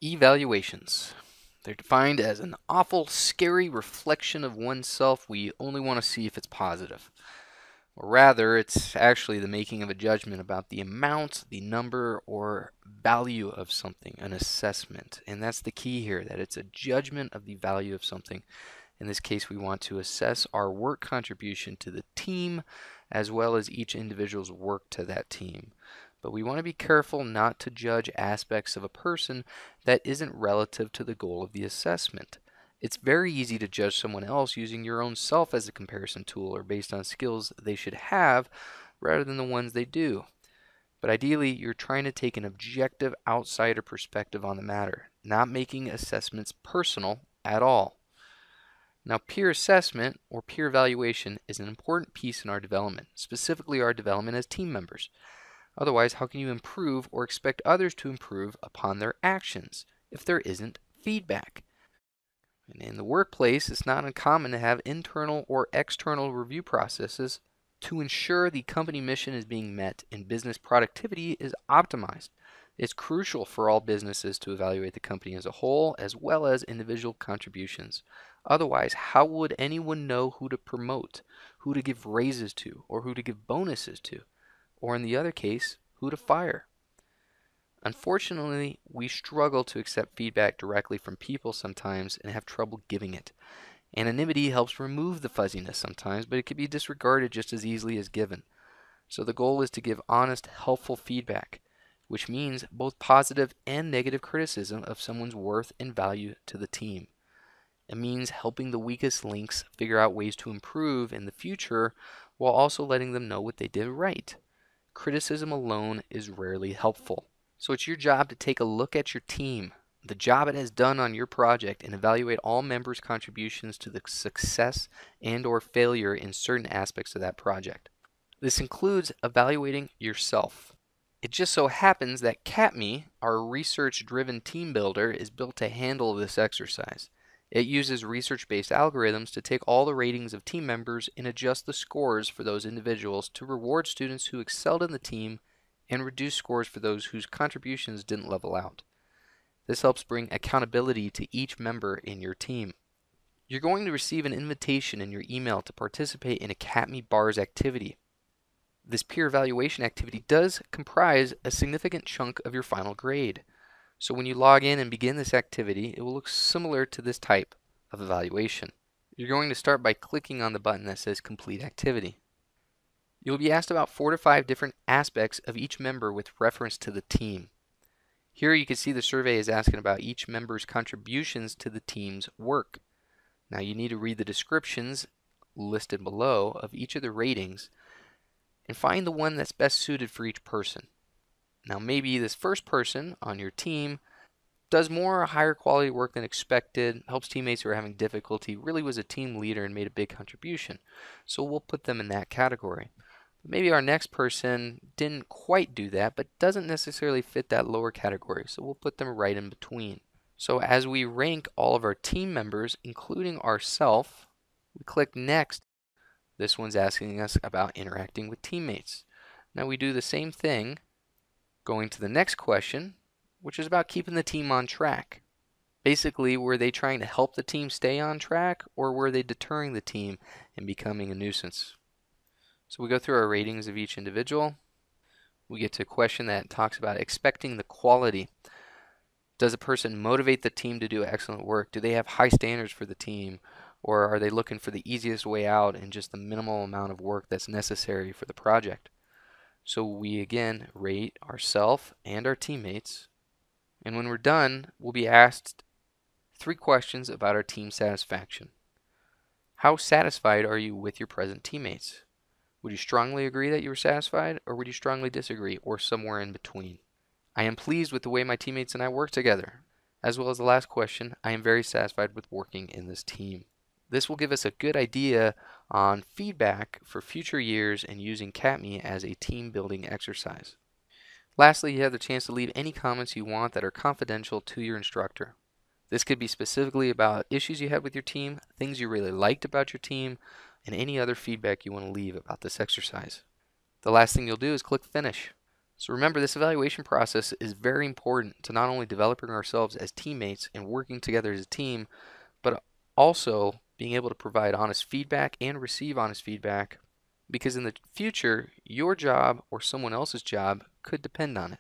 Evaluations. They're defined as an awful, scary reflection of oneself we only want to see if it's positive. Or rather, it's actually the making of a judgment about the amount, the number, or value of something, an assessment. And that's the key here, that it's a judgment of the value of something. In this case, we want to assess our work contribution to the team as well as each individual's work to that team. But we want to be careful not to judge aspects of a person that isn't relative to the goal of the assessment. It's very easy to judge someone else using your own self as a comparison tool or based on skills they should have rather than the ones they do. But ideally, you're trying to take an objective outsider perspective on the matter, not making assessments personal at all. Now, peer assessment or peer evaluation is an important piece in our development, specifically our development as team members. Otherwise, how can you improve or expect others to improve upon their actions if there isn't feedback? And in the workplace, it's not uncommon to have internal or external review processes to ensure the company mission is being met and business productivity is optimized. It's crucial for all businesses to evaluate the company as a whole as well as individual contributions. Otherwise, how would anyone know who to promote, who to give raises to, or who to give bonuses to? Or in the other case, who to fire? Unfortunately, we struggle to accept feedback directly from people sometimes and have trouble giving it. Anonymity helps remove the fuzziness sometimes, but it can be disregarded just as easily as given. So the goal is to give honest, helpful feedback, which means both positive and negative criticism of someone's worth and value to the team. It means helping the weakest links figure out ways to improve in the future while also letting them know what they did right. Criticism alone is rarely helpful. So it's your job to take a look at your team, the job it has done on your project, and evaluate all members' contributions to the success and or failure in certain aspects of that project. This includes evaluating yourself. It just so happens that CATME, our research-driven team builder, is built to handle this exercise. It uses research-based algorithms to take all the ratings of team members and adjust the scores for those individuals to reward students who excelled in the team and reduce scores for those whose contributions didn't level out. This helps bring accountability to each member in your team. You're going to receive an invitation in your email to participate in a CATME BARS activity. This peer evaluation activity does comprise a significant chunk of your final grade. So when you log in and begin this activity, it will look similar to this type of evaluation. You're going to start by clicking on the button that says Complete Activity. You'll be asked about 4 to 5 different aspects of each member with reference to the team. Here you can see the survey is asking about each member's contributions to the team's work. Now you need to read the descriptions listed below of each of the ratings and find the one that's best suited for each person. Now maybe this first person on your team does more higher quality work than expected, helps teammates who are having difficulty, really was a team leader and made a big contribution. So we'll put them in that category. Maybe our next person didn't quite do that, but doesn't necessarily fit that lower category, so we'll put them right in between. So as we rank all of our team members, including ourselves, we click Next. This one's asking us about interacting with teammates. Now we do the same thing, going to the next question, which is about keeping the team on track. Basically, were they trying to help the team stay on track, or were they deterring the team and becoming a nuisance? So we go through our ratings of each individual. We get to a question that talks about expecting the quality. Does a person motivate the team to do excellent work? Do they have high standards for the team? Or are they looking for the easiest way out and just the minimal amount of work that's necessary for the project? So we again rate ourselves and our teammates. And when we're done, we'll be asked 3 questions about our team satisfaction. How satisfied are you with your present teammates? Would you strongly agree that you were satisfied, or would you strongly disagree, or somewhere in between? I am pleased with the way my teammates and I work together. As well as the last question, I am very satisfied with working in this team. This will give us a good idea on feedback for future years and using CATME as a team building exercise. Lastly, you have the chance to leave any comments you want that are confidential to your instructor. This could be specifically about issues you had with your team, things you really liked about your team, and any other feedback you want to leave about this exercise. The last thing you'll do is click Finish. So remember, this evaluation process is very important to not only developing ourselves as teammates and working together as a team, but also being able to provide honest feedback and receive honest feedback, because in the future, your job or someone else's job could depend on it.